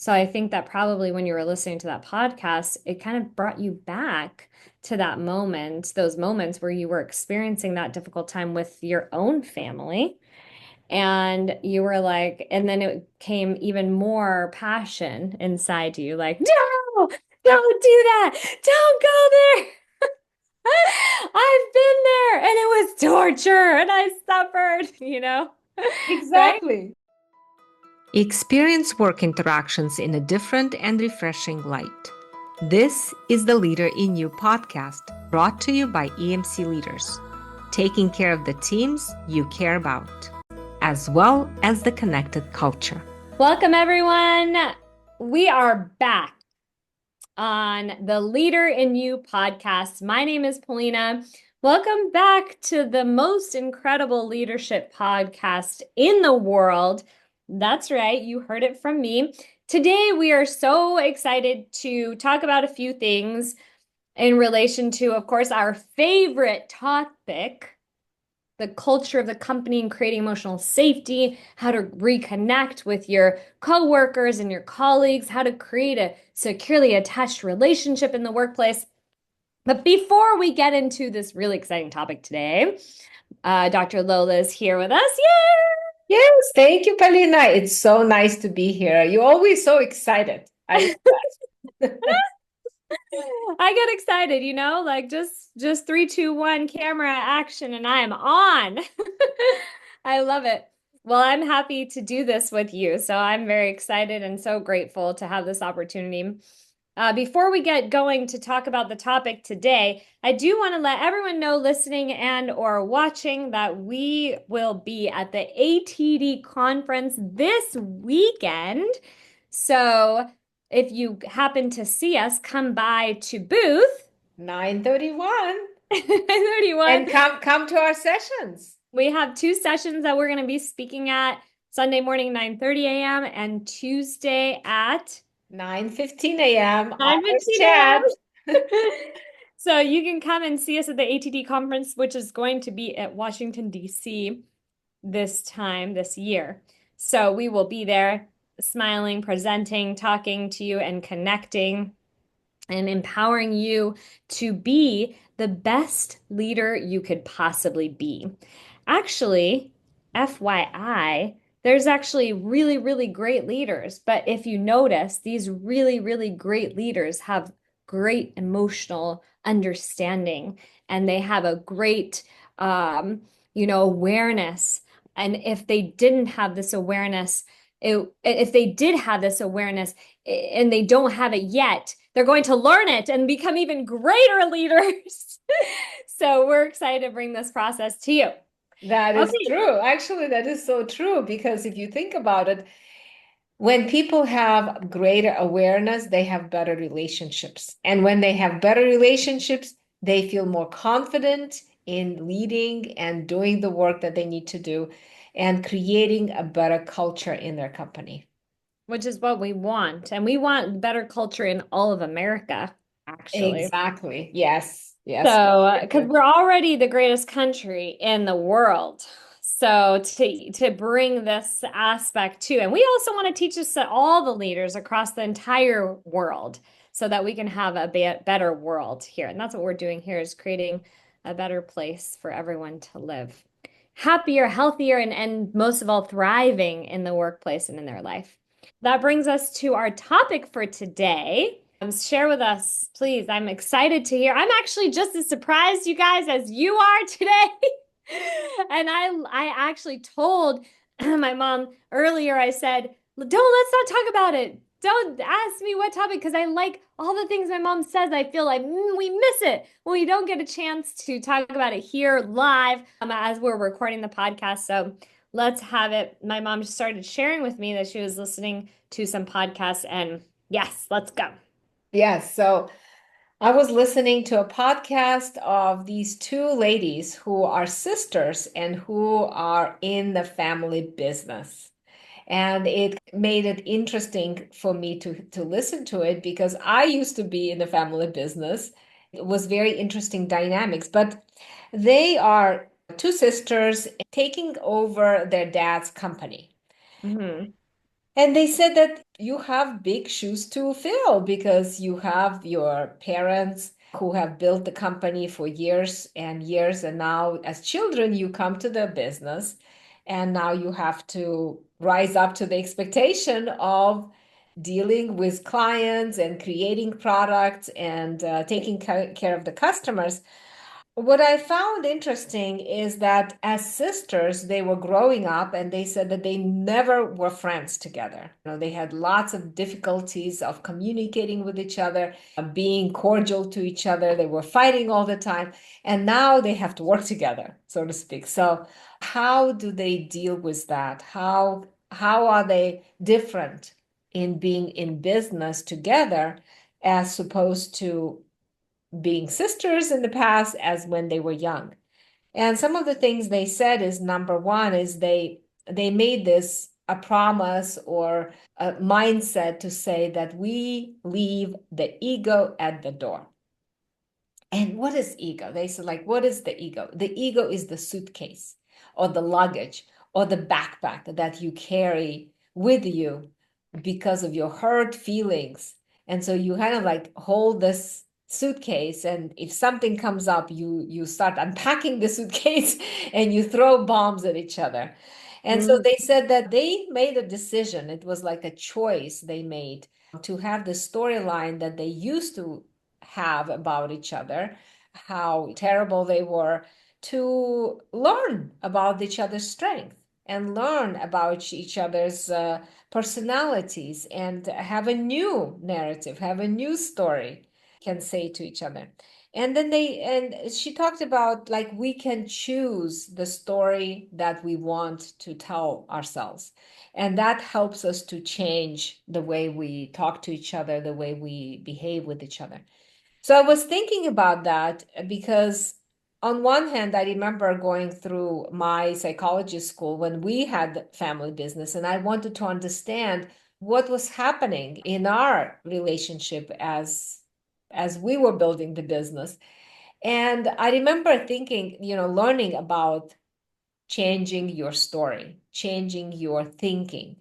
So I think that probably when you were listening to that podcast, it kind of brought you back to that moment, those moments where you were experiencing that difficult time with your own family. And you were like, and then it came even more passion inside you, like, no, don't do that. Don't go there. I've been there and it was torture and I suffered, right? Exactly. Experience work interactions in a different and refreshing light. This is the Leader in You podcast, brought to you by EMC Leaders, taking care of the teams you care about, as well as the connected culture. Welcome, everyone. We are back on the Leader in You podcast. My name is Polina. Welcome back to the most incredible leadership podcast in the world. That's right, you heard it from me. Today, we are so excited to talk about a few things in relation to, of course, our favorite topic, the culture of the company and creating emotional safety, how to reconnect with your coworkers and your colleagues, how to create a securely attached relationship in the workplace. But before we get into this really exciting topic today, Dr. Lola is here with us. Yay! Yes, thank you, Palina. It's so nice to be here. You're always so excited. I love that. I get excited, like just 3, 2, 1, camera action, and I am on. I love it. Well, I'm happy to do this with you. So I'm very excited and so grateful to have this opportunity. Before we get going to talk about the topic today, I do want to let everyone know listening and or watching that we will be at the ATD conference this weekend. So if you happen to see us, come by to booth 9:31. 31. And come to our sessions. We have 2 sessions that we're going to be speaking at Sunday morning, 9:30 a.m. and Tuesday at 9:15 a.m. Ours 9:15 chat. a.m. So you can come and see us at the ATD conference, which is going to be at Washington, D.C. this year. So we will be there smiling, presenting, talking to you, and connecting and empowering you to be the best leader you could possibly be. Actually, FYI, there's actually really, really great leaders. But if you notice, these really, really great leaders have great emotional understanding and they have a great, awareness. And if they didn't have this awareness, if they did have this awareness and they don't have it yet, they're going to learn it and become even greater leaders. So we're excited to bring this process to you. That is Okay. true. Actually, that is so true because if you think about it, when people have greater awareness, they have better relationships. And when they have better relationships, they feel more confident in leading and doing the work that they need to do and creating a better culture in their company. Which is what we want. And we want better culture in all of America, actually. Exactly. Yes. Yes. So, because we're already the greatest country in the world. So to bring this aspect too, and we also want to teach this to all the leaders across the entire world so that we can have a better world here. And that's what we're doing here is creating a better place for everyone to live. Happier, healthier, and most of all, thriving in the workplace and in their life. That brings us to our topic for today. Share with us, please. I'm excited to hear. I'm actually just as surprised, you guys, as you are today. And I actually told my mom earlier, I said, let's not talk about it. Don't ask me what topic because I like all the things my mom says. I feel like we miss it when we don't get a chance to talk about it here live as we're recording the podcast. So let's have it. My mom just started sharing with me that she was listening to some podcasts, and yes, let's go. Yes. So I was listening to a podcast of these two ladies who are sisters and who are in the family business. And it made it interesting for me to listen to it because I used to be in the family business. It was very interesting dynamics, but they are two sisters taking over their dad's company. Hmm. And they said that you have big shoes to fill because you have your parents who have built the company for years and years. And now, as children, you come to the business and now you have to rise up to the expectation of dealing with clients and creating products and taking care of the customers. What I found interesting is that as sisters, they were growing up and they said that they never were friends together. They had lots of difficulties of communicating with each other, being cordial to each other. They were fighting all the time. And now they have to work together, so to speak. So how do they deal with that? How are they different in being in business together as opposed to being sisters in the past as when they were young? And some of the things they said is number one is they made this a promise or a mindset to say that we leave the ego at the door. And what is ego? They said, like, what is the ego? The ego is the suitcase or the luggage or the backpack that you carry with you because of your hurt feelings. And so you kind of like hold this suitcase, and if something comes up, you start unpacking the suitcase and you throw bombs at each other. And so Mm. they said that they made a decision. It was like a choice they made to have the storyline that they used to have about each other, how terrible they were, to learn about each other's strength and learn about each other's personalities and have a new narrative, have a new story can say to each other. And then and she talked about like we can choose the story that we want to tell ourselves. And that helps us to change the way we talk to each other, the way we behave with each other. So I was thinking about that because on one hand, I remember going through my psychology school when we had family business, and I wanted to understand what was happening in our relationship as we were building the business. And I remember thinking, learning about changing your story, changing your thinking.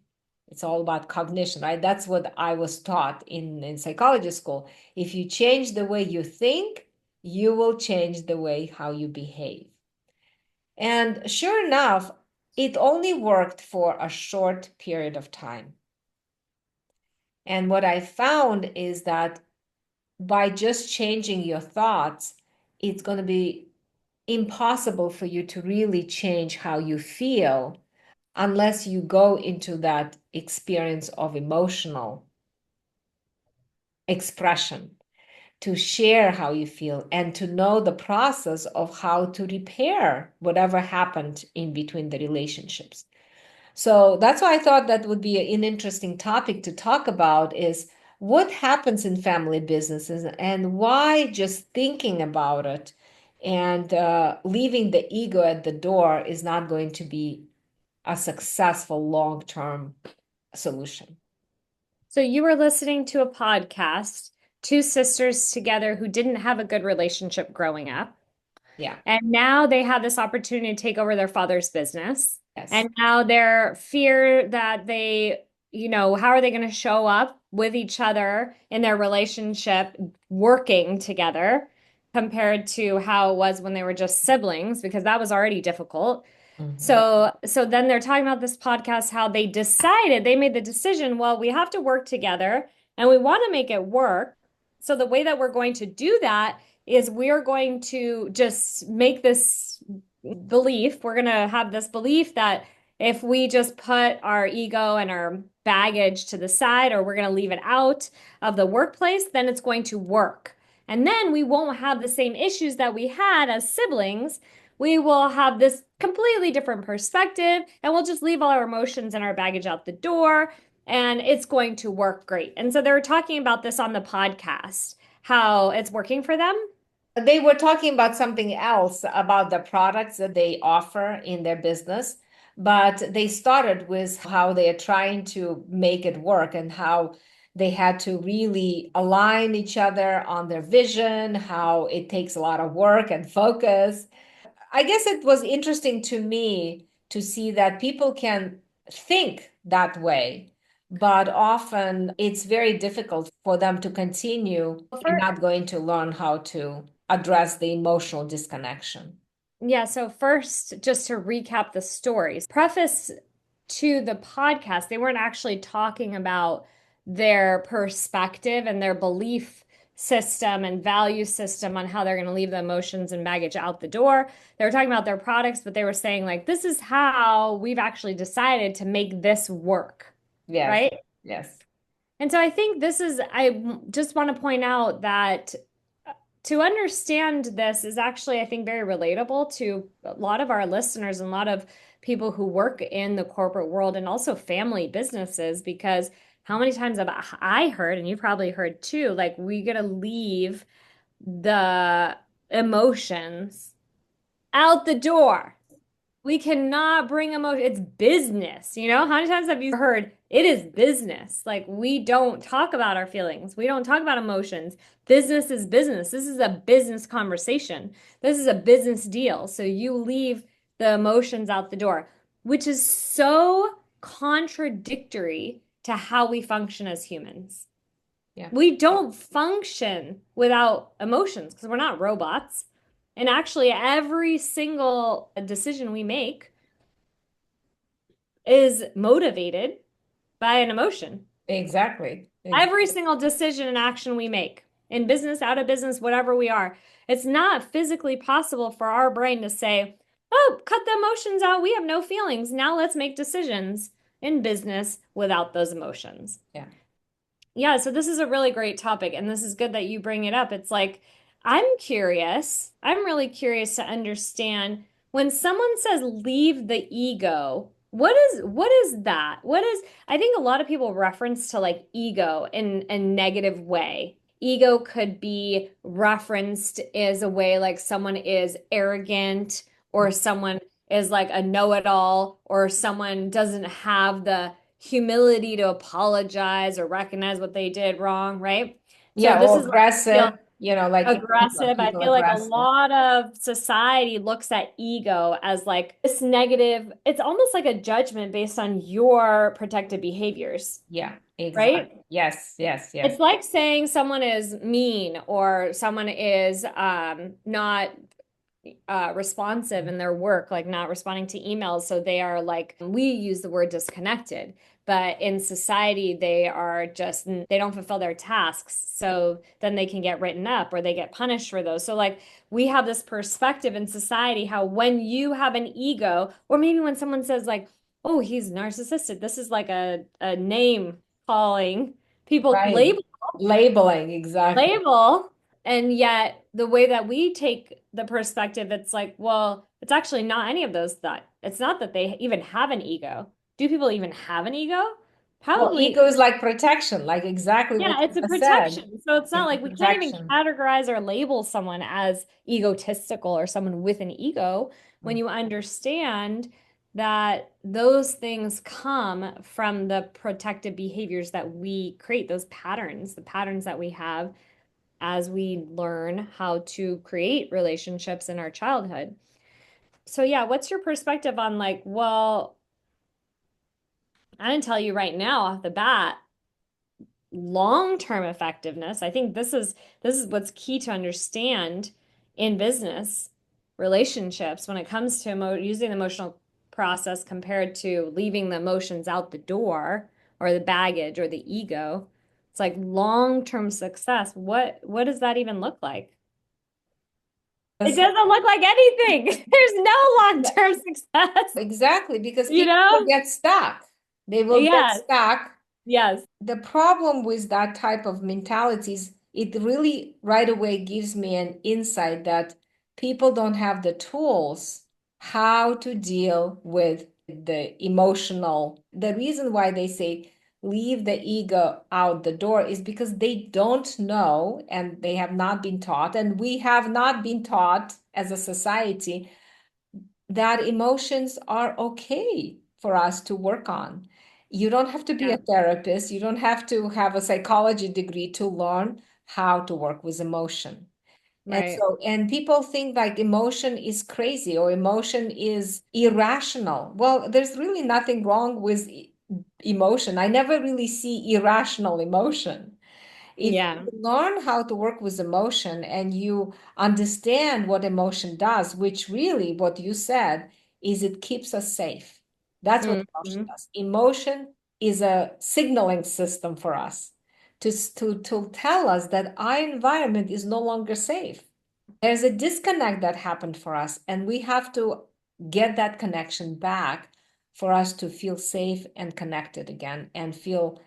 It's all about cognition, right? That's what I was taught in psychology school. If you change the way you think, you will change the way how you behave. And sure enough, it only worked for a short period of time. And what I found is that by just changing your thoughts, it's going to be impossible for you to really change how you feel unless you go into that experience of emotional expression, to share how you feel and to know the process of how to repair whatever happened in between the relationships. So that's why I thought that would be an interesting topic to talk about is what happens in family businesses and why just thinking about it and leaving the ego at the door is not going to be a successful long-term solution. So you were listening to a podcast, two sisters together who didn't have a good relationship growing up. Yeah. And now they have this opportunity to take over their father's business. Yes. And now their fear that how are they going to show up with each other in their relationship, working together, compared to how it was when they were just siblings, because that was already difficult. Mhm. So then they're talking about this podcast, how they made the decision, well, we have to work together and we want to make it work. So the way that we're going to do that is we're going to just make this belief, we're going to have this belief that if we just put our ego and our baggage to the side, or we're going to leave it out of the workplace, then it's going to work. And then we won't have the same issues that we had as siblings. We will have this completely different perspective, and we'll just leave all our emotions and our baggage out the door, and it's going to work great. And so they were talking about this on the podcast, how it's working for them. They were talking about something else about the products that they offer in their business, but they started with how they are trying to make it work and how they had to really align each other on their vision, how it takes a lot of work and focus. I guess it was interesting to me to see that people can think that way, but often it's very difficult for them to continue and For, not going to learn how to address the emotional disconnection. yeah, so first, just to recap the stories, preface to the podcast, they weren't actually talking about their perspective and their belief system and value system on how they're going to leave the emotions and baggage out the door. They were talking about their products, but they were saying, like, this is how we've actually decided to make this work, Yes, right? yes, And so I think I just want to point out that to understand this is actually, I think, very relatable to a lot of our listeners and a lot of people who work in the corporate world and also family businesses, because how many times have I heard, and you probably heard too, like we gotta leave the emotions out the door. We cannot bring emotion. It's business. How many times have you heard it is business? Like we don't talk about our feelings. We don't talk about emotions. Business is business. This is a business conversation. This is a business deal. So you leave the emotions out the door, which is so contradictory to how we function as humans. yeah, We don't function without emotions because we're not robots. And actually, every single decision we make is motivated by an emotion. exactly. Every single decision and action we make in business, out of business, whatever we are, it's not physically possible for our brain to say, oh, cut the emotions out. We have no feelings. Now let's make decisions in business without those emotions. Yeah. Yeah, so this is a really great topic, and this is good that you bring it up. It's like, I'm curious. I'm really curious to understand when someone says leave the ego, what is that? I think a lot of people reference to like ego in a negative way. Ego could be referenced as a way like someone is arrogant or someone is like a know-it-all or someone doesn't have the humility to apologize or recognize what they did wrong, right? So Yeah, this or is what I feel aggressive, like aggressive. I people feel like a aggressive. lot of society looks at ego as like this negative, it's almost like a judgment based on your protective behaviors, Yeah, exactly. right? Yes, yes, It's yes. like saying someone is mean or someone is not responsive in their work, like not responding to emails. So they are like, we use the word disconnected, but in society, they are just, they don't fulfill their tasks. So then they can get written up or they get punished for those. So, like, we have this perspective in society how when you have an ego, or maybe when someone says, like, oh, he's narcissistic, this is like a name calling people Right. Labeling, exactly. label. And yet, the way that we take the perspective, it's like, well, it's actually not any of those that it's not that they even have an ego. Do people even have an ego? Well, Probably, ego is like protection, like exactly what yeah, you it's a just said. protection. So it's not It's a like we can't even protection. categorize or label someone as egotistical or someone with an ego when Mm. you understand that those things come from the protective behaviors that we create, those patterns, the patterns that we have as we learn how to create relationships in our childhood. So yeah, what's your perspective on like, well, I didn't tell you right now off the bat, long-term effectiveness. I think this is what's key to understand in business relationships when it comes to using the emotional process compared to leaving the emotions out the door or the baggage or the ego. It's like long-term success. What does that even look like? It Yes. doesn't look like anything. There's no long-term success, Exactly, because you people will know? get stuck. They will get Yes, stuck. yes, The problem with that type of mentalities, it really right away gives me an insight that people don't have the tools how to deal with the emotional. The reason why they say leave the ego out the door is because they don't know and they have not been taught, and we have not been taught as a society that emotions are okay for us to work on. You don't have to be a yeah, therapist. You don't have to have a psychology degree to learn how to work with emotion. And right. so, and people think like emotion is crazy or emotion is irrational. Well, there's really nothing wrong with emotion. I never really see irrational emotion. If Yeah. you learn how to work with emotion and you understand what emotion does, which really what you said is it keeps us safe. That's what emotion Hmm. does. Emotion is a signaling system for us to tell us that our environment is no longer safe. There's a disconnect that happened for us, and we have to get that connection back for us to feel safe and connected again and feel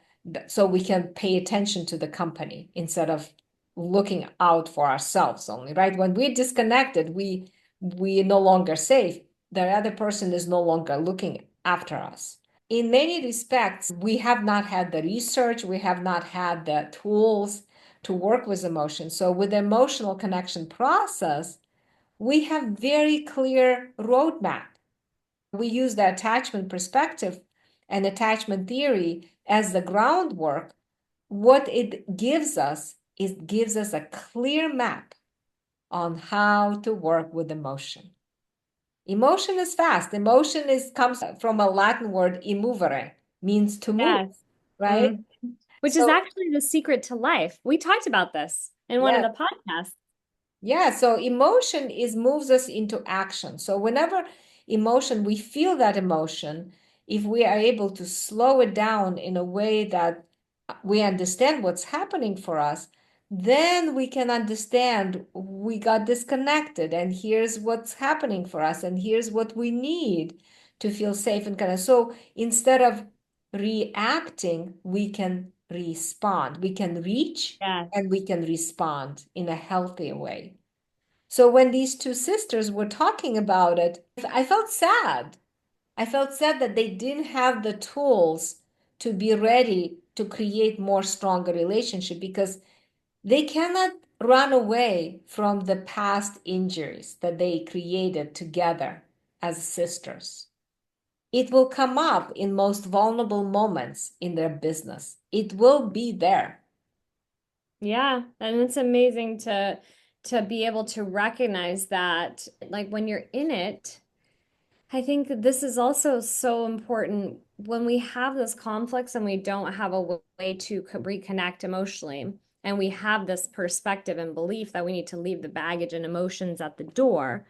so we can pay attention to the company instead of looking out for ourselves only, right? When we're disconnected, we no longer safe. The other person is no longer looking after us. In many respects, we have not had the research, we have not had the tools to work with emotions. So with the emotional connection process, we have very clear roadmap. We use the attachment perspective and attachment theory as the groundwork. What it gives us is gives us a clear map on how to work with emotion. Emotion is fast. Emotion is comes from a Latin word immovere, means to move, Yes. right? Mm. Which is So actually the secret to life. We talked about this in one of yeah, the podcasts. yeah, so emotion is moves us into action. So whenever emotion, we feel that emotion, if we are able to slow it down in a way that we understand what's happening for us, then we can understand we got disconnected and here's what's happening for us and here's what we need to feel safe and kind of. So instead of reacting, we can respond. We can reach Yes. and we can respond in a healthy way. So when these two sisters were talking about it, I felt sad. I felt sad that they didn't have the tools to be ready to create more stronger relationship because they cannot run away from the past injuries that they created together as sisters. It will come up in most vulnerable moments in their business. It will be there. Yeah, and it's amazing to be able to recognize that like when you're in it. I think that this is also so important when we have this conflicts and we don't have a way to reconnect emotionally, and we have this perspective and belief that we need to leave the baggage and emotions at the door.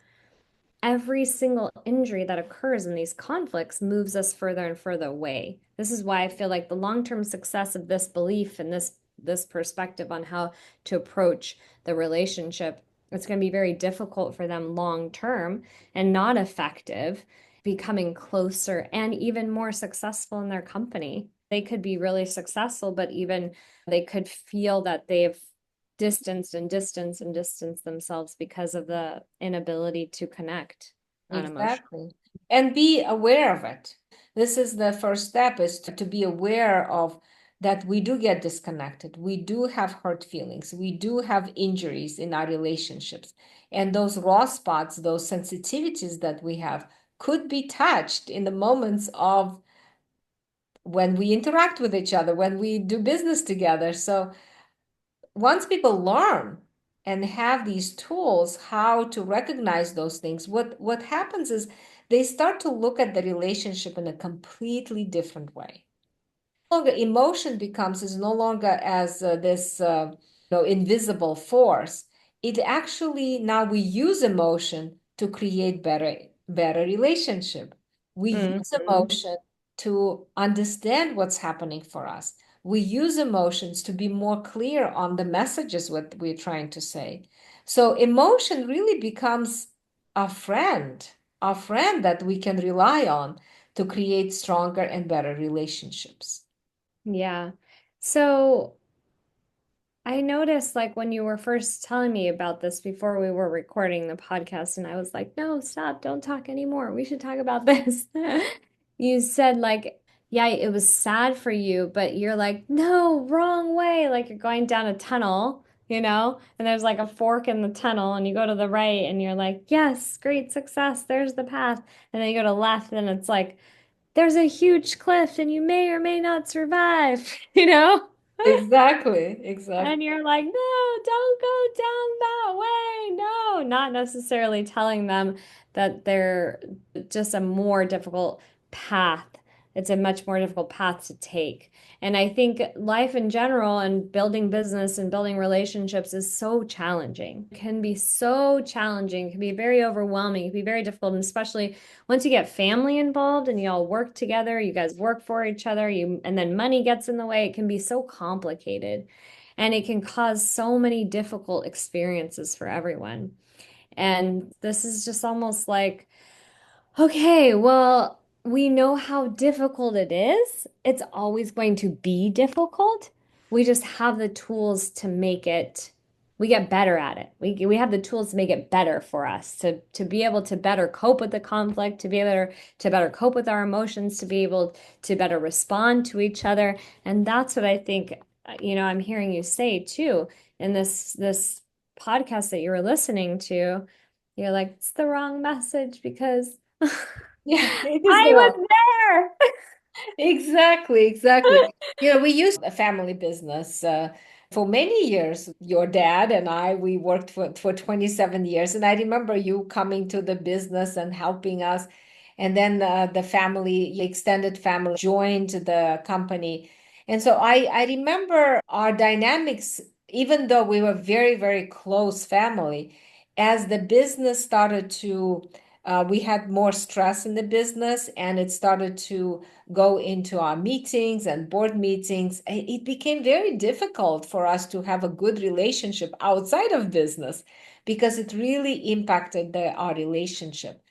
Every single injury that occurs in these conflicts moves us further and further away. This is why I feel like the long-term success of this belief and this perspective on how to approach the relationship, it's going to be very difficult for them long term and not effective, becoming closer and even more successful in their company. They could be really successful, but even they could feel that they've distanced themselves because of the inability to connect on emotion. Exactly. And be aware of it. This is the first step is to be aware of that we do get disconnected. We do have hurt feelings. We do have injuries in our relationships. And those raw spots, those sensitivities that we have could be touched in the moments of when we interact with each other, when we do business together. So once people learn and have these tools how to recognize those things, what happens is they start to look at the relationship in a completely different way. Longer emotion becomes is no longer as this invisible force. It actually now we use emotion to create better relationship. We use Mhm. emotion to understand what's happening for us. We use emotions to be more clear on the messages what we're trying to say. So emotion really becomes a friend that we can rely on to create stronger and better relationships. Yeah. So I noticed like when you were first telling me about this before we were recording the podcast, and I was like, no, stop, don't talk anymore. We should talk about this. You said like, yeah, it was sad for you, but you're like, no, wrong way. Like you're going down a tunnel, and there's like a fork in the tunnel, and you go to the right and you're like, yes, great success. There's the path. And then you go to left and it's like, there's a huge cliff and you may or may not survive, you know? Exactly, exactly. And you're like, no, don't go down that way. No, not necessarily telling them that they're just a more difficult path It's a much more difficult path to take. And I think life in general and building business and building relationships is so challenging. It can be so challenging, it can be very overwhelming, it can be very difficult, and especially once you get family involved and you all work together, you guys work for each other, and then money gets in the way, it can be so complicated. And it can cause so many difficult experiences for everyone. And this is just almost like, okay, well, we know how difficult it is. It's always going to be difficult. We just have the tools to make it, we get better at it. We have the tools to make it better for us, to be able to better cope with the conflict, to be able to better cope with our emotions, to be able to better respond to each other. And that's what I think, I'm hearing you say too in this podcast that you were listening to. You're like, it's the wrong message because Yeah, it is I the wrong. was there. Exactly, exactly. We used a family business for many years. Your dad and I, we worked for 27 years. And I remember you coming to the business and helping us. And then the family, extended family, joined the company. And so I remember our dynamics, even though we were very, very close family, as the business started to, we had more stress in the business and it started to go into our meetings and board meetings, it became very difficult for us to have a good relationship outside of business because it really impacted our relationship.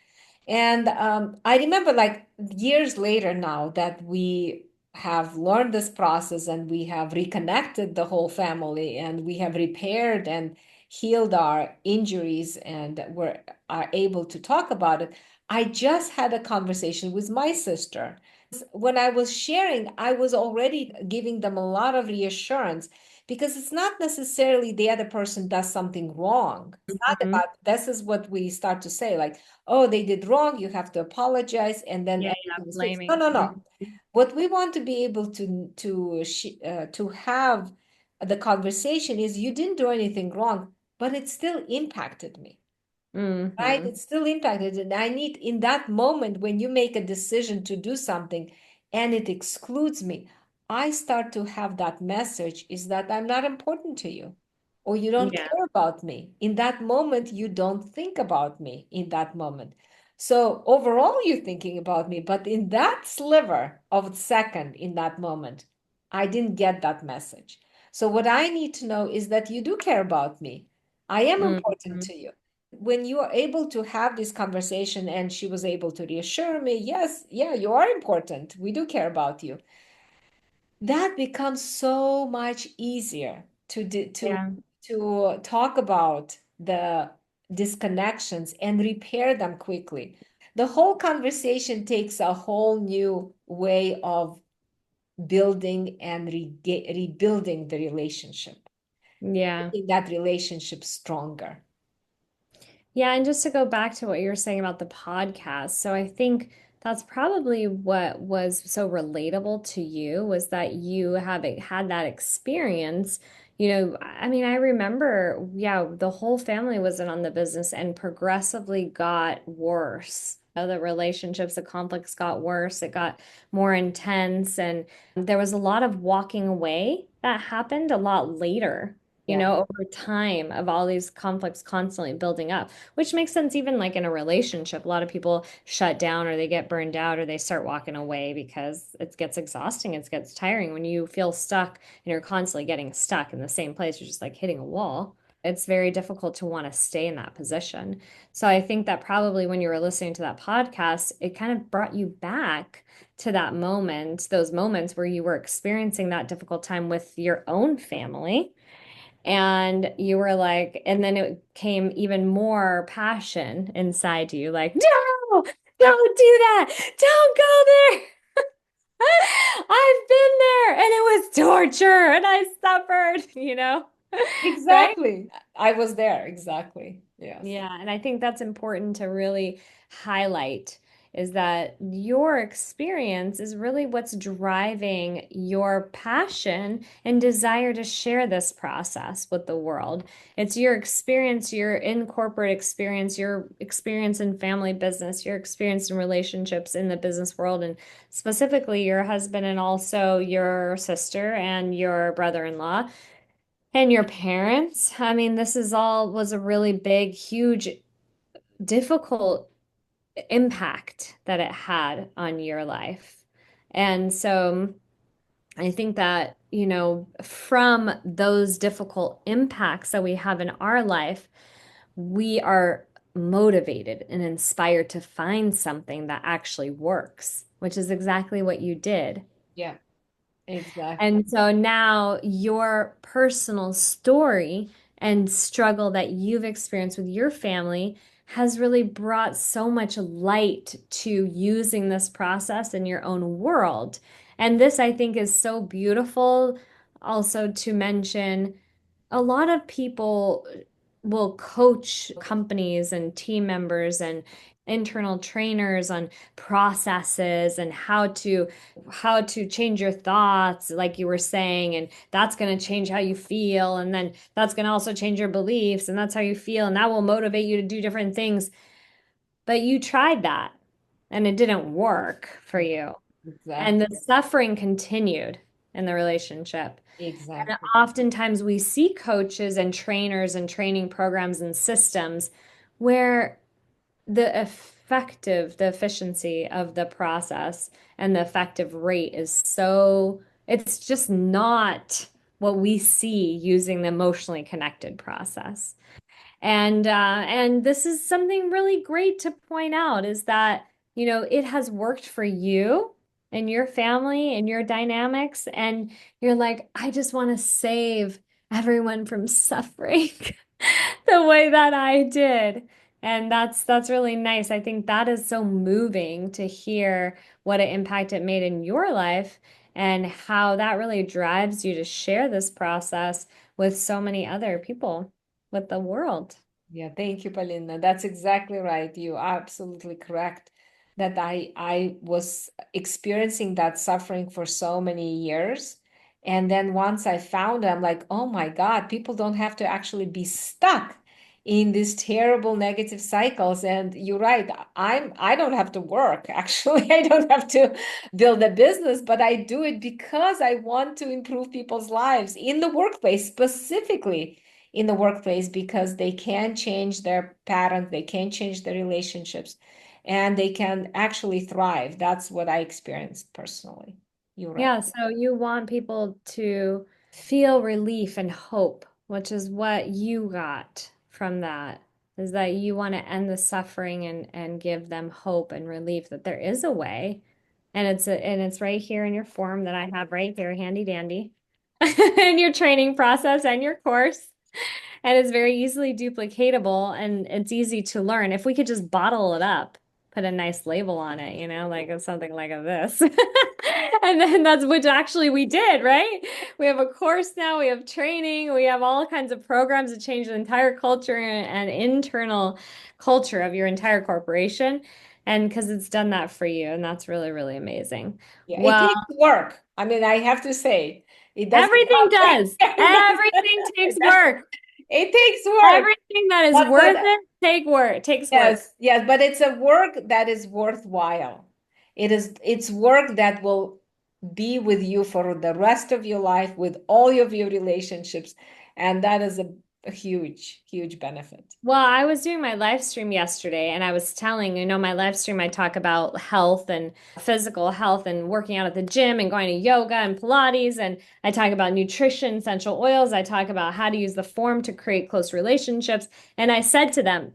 And I remember like years later now that we have learned this process and we have reconnected the whole family and we have repaired and healed our injuries and are able to talk about it. I just had a conversation with my sister. When I was sharing, I was already giving them a lot of reassurance because it's not necessarily the other person does something wrong. It's not Mhm. about this is what we start to say, like, oh, they did wrong, you have to apologize, and then Yeah, yeah, everything is fixed. No, blaming. no, no. Mhm. What we want to be able to have the conversation is you didn't do anything wrong, but it still impacted me, right? Mhm. It's still impacted. And I need in that moment when you make a decision to do something and it excludes me, I start to have that message is that I'm not important to you or you don't Yeah. care about me. In that moment, you don't think about me in that moment. So overall, you're thinking about me, but in that sliver of a second in that moment, I didn't get that message. So what I need to know is that you do care about me. I am important Mhm. to you when you are able to have this conversation and she was able to reassure me, yes, yeah, you are important. We do care about you. That becomes so much easier Yeah. to talk about the disconnections and repair them quickly. The whole conversation takes a whole new way of building and rebuilding the relationship, Yeah. making that relationship stronger. Yeah, and just to go back to what you were saying about the podcast, so I think that's probably what was so relatable to you was that you have had that experience. I mean, I remember, yeah, the whole family was in on the business and progressively got worse. The relationships, the conflicts got worse. It got more intense, and there was a lot of walking away that happened a lot later, Yeah. over time of all these conflicts constantly building up, which makes sense even like in a relationship. A lot of people shut down or they get burned out or they start walking away because it gets exhausting, it gets tiring when you feel stuck and you're constantly getting stuck in the same place. You're just like hitting a wall. It's very difficult to want to stay in that position. So I think that probably when you were listening to that podcast, it kind of brought you back to that moment, those moments where you were experiencing that difficult time with your own family and you were like, and then it came even more passion inside you, like, no, don't do that. Don't go there. I've been there and it was torture and I suffered. Right? Exactly. I was there. Exactly. Yes. Yeah, and I think that's important to really highlight is that your experience is really what's driving your passion and desire to share this process with the world. It's your experience, your in corporate experience, your experience in family business, your experience in relationships in the business world, and specifically your husband and also your sister and your brother-in-law and your parents. I mean, this is all was a really big, huge, difficult impact that it had on your life. And so I think that, from those difficult impacts that we have in our life, we are motivated and inspired to find something that actually works, which is exactly what you did. Yeah, exactly. And so now your personal story and struggle that you've experienced with your family has really brought so much light to using this process in your own world. And this, I think, is so beautiful also to mention a lot of people will coach companies and team members and internal trainers on processes and how to change your thoughts like you were saying, and that's going to change how you feel, and then that's going to also change your beliefs, and that's how you feel, and that will motivate you to do different things. But you tried that and it didn't work for you, and the Exactly. suffering continued in the relationship. And Exactly. oftentimes we see coaches and trainers and training programs and systems where the efficiency of the process and the effective rate is so, it's just not what we see using the emotionally connected process. And this is something really great to point out is that, it has worked for you and your family and your dynamics. And you're like, I just want to save everyone from suffering the way that I did. And that's really nice. I think that is so moving to hear what an impact it made in your life and how that really drives you to share this process with so many other people with the world. Yeah, thank you, Paulina. That's exactly right. You are absolutely correct that I was experiencing that suffering for so many years. And then once I found it, I'm like, oh my God, people don't have to actually be stuck in these terrible negative cycles. And you're right, I don't have to work. Actually, I don't have to build a business, but I do it because I want to improve people's lives in the workplace specifically in the workplace because they can change their patterns, they can change their relationships, and they can actually thrive. That's what I experienced personally. You're right. Yeah, so you want people to feel relief and hope, which is what you got from that, is that you want to end the suffering and give them hope and relief that there is a way. And it's right here in your form that I have right here, handy dandy, in your training process and your course. And it's very easily duplicatable and it's easy to learn. If we could just bottle it up, put a nice label on it, like something like this. And then that's which actually we did, right? We have a course now, we have training, we have all kinds of programs to change the entire culture and internal culture of your entire corporation. And because it's done that for you, and that's really, really amazing. Yeah, it Well, takes work. I mean, I have to say, it doesn't everything come. does. Everything takes work. It takes work. Everything that is But worth it takes work. yes, yes, but it's a work that is worthwhile. It's work that will be with you for the rest of your life with all of your relationships. And that is a huge, huge benefit. Well, I was doing my live stream yesterday and I was telling, my live stream, I talk about health and physical health and working out at the gym and going to yoga and Pilates. And I talk about nutrition, essential oils. I talk about how to use the form to create close relationships. And I said to them,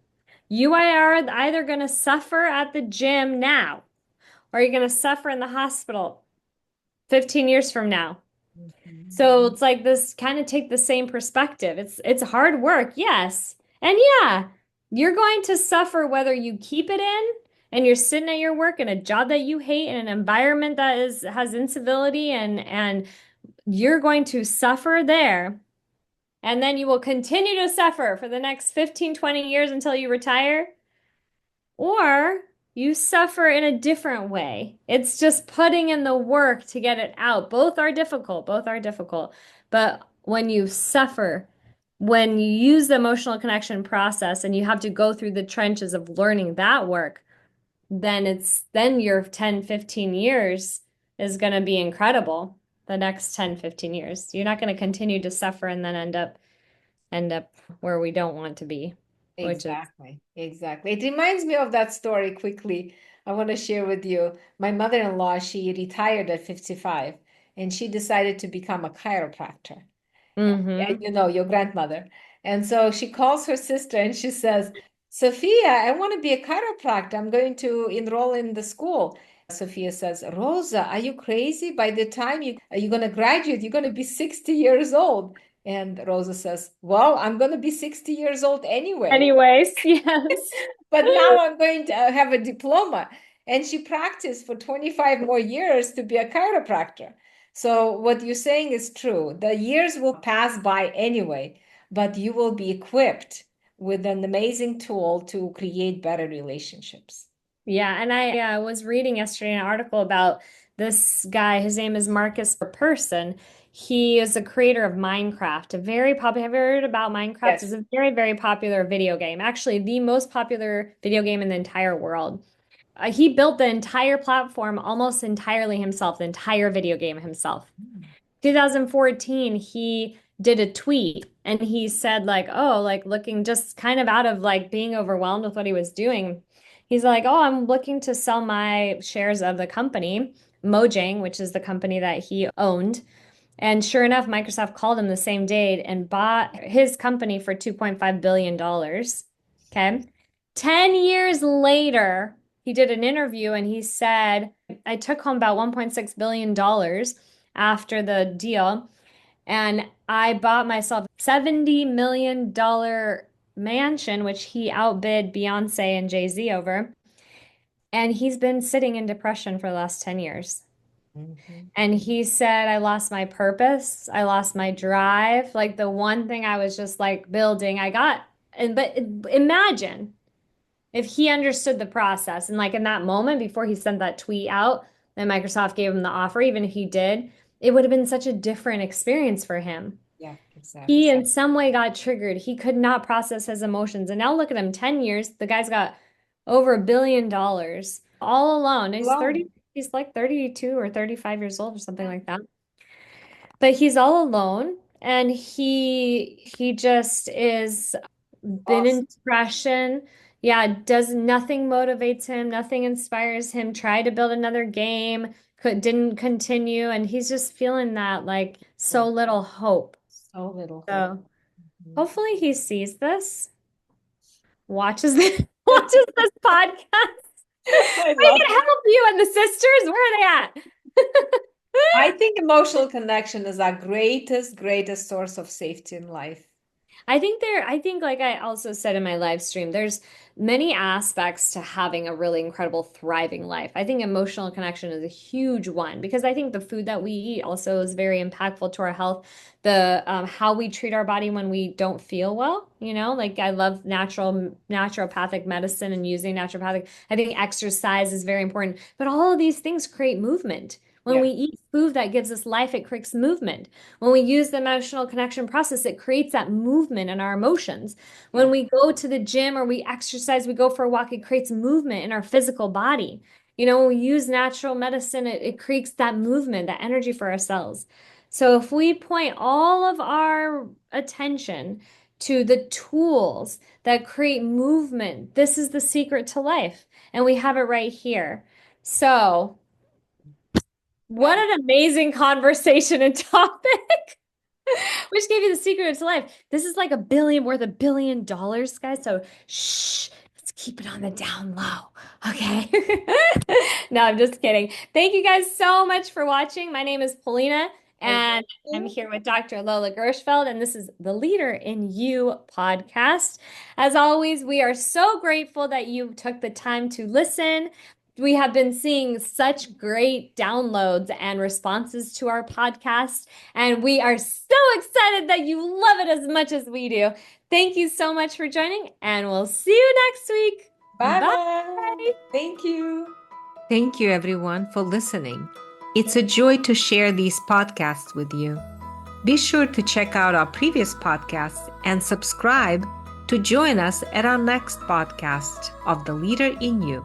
you are either going to suffer at the gym now or you're going to suffer in the hospital 15 years from now. Mhm. So it's like this kind of take the same perspective. It's hard work, yes. And yeah, you're going to suffer whether you keep it in and you're sitting at your work in a job that you hate in an environment that is has incivility and you're going to suffer there. And then you will continue to suffer for the next 15, 20 years until you retire. Or you suffer in a different way. It's just putting in the work to get it out. Both are difficult, both are difficult. But when you suffer, when you use the emotional connection process and you have to go through the trenches of learning that work, then your 10, 15 years is going to be incredible. The next 10, 15 years. You're not going to continue to suffer and then end up where we don't want to be, which is Exactly, exactly. It reminds me of that story quickly. I want to share with you. My mother-in-law, she retired at 55 and she decided to become a chiropractor. And mm-hmm. you know, your grandmother. And so she calls her sister and she says, Sophia, I want to be a chiropractor. I'm going to enroll in the school. Sophia says, Rosa, are you crazy? By the time you're going to graduate, you're going to be 60 years old. And Rosa says, well, I'm going to be 60 years old anyway. Anyways, yes. But now I'm going to have a diploma. And she practiced for 25 more years to be a chiropractor. So what you're saying is true. The years will pass by anyway, but you will be equipped with an amazing tool to create better relationships. Yeah, and I was reading yesterday an article about this guy. His name is Marcus Person. He is the creator of Minecraft, a very popular. Have you heard about Minecraft? It's Yes. a very, very popular video game. Actually, the most popular video game in the entire world. He built the entire platform almost entirely himself, the entire video game himself. 2014, he did a tweet and he said like, oh, like looking just kind of out of like being overwhelmed with what he was doing. He's like, oh, I'm looking to sell my shares of the company, Mojang, which is the company that he owned. And sure enough, Microsoft called him the same day and bought his company for $2.5 billion. Okay. 10 years later, he did an interview and he said, I took home about $1.6 billion after the deal, and I bought myself $70 million mansion, which he outbid Beyonce and Jay-Z over. And he's been sitting in depression for the last 10 years. Mhm. And he said, I lost my purpose. I lost my drive. Like the one thing I was just like building, I got. And but imagine if he understood the process and like in that moment before he sent that tweet out, that Microsoft gave him the offer, even if he did, it would have been such a different experience for him. Yeah, exactly. He in some way got triggered. He could not process his emotions. And now look at him, 10 years. The guy's got over $1 billion all alone. Alone. He's like 32 or 35 years old or something like that. But he's all alone and he just is been in Lost. depression. Yeah, does nothing motivates him, nothing inspires him. Tried to build another game, didn't continue, and he's just feeling that like Yeah. so little hope. So little hope. So Mhm. hopefully he sees this, watches this, watches this podcast. I I love can it. help you and the sisters. Where are they at? I think emotional connection is our greatest source of safety in life. I think like I also said in my live stream, there's many aspects to having a really incredible, thriving life. I think emotional connection is a huge one because I think the food that we eat also is very impactful to our health. The how we treat our body when we don't feel well, like I love naturopathic medicine and using naturopathic. I think exercise is very important, but all of these things create movement. When Yeah, we eat food that gives us life, it creates movement. When we use the emotional connection process, it creates that movement in our emotions. When yeah, we go to the gym or we exercise, we go for a walk, it creates movement in our physical body. When we use natural medicine, it creates that movement, that energy for our cells. So if we point all of our attention to the tools that create movement, this is the secret to life. And we have it right here. So, what yeah. an amazing conversation and topic. Which gave you the secret to life. This is like worth $1 billion, guys. So shh, let's keep it on the down low. Okay. No, I'm just kidding. Thank you guys so much for watching. My name is Polina, And and I'm here with Dr. Lola Gershfeld, and this is the Leader in You podcast. As always, we are so grateful that you took the time to listen. We have been seeing such great downloads and responses to our podcast. And we are so excited that you love it as much as we do. Thank you so much for joining, and we'll see you next week. Bye Bye. bye. Thank you. Thank you, everyone, for listening. It's a joy to share these podcasts with you. Be sure to check out our previous podcasts and subscribe to join us at our next podcast of The Leader in You,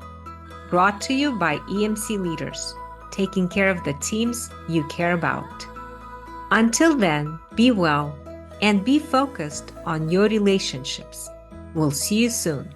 brought to you by EMC Leaders, taking care of the teams you care about. Until then, be well and be focused on your relationships. We'll see you soon.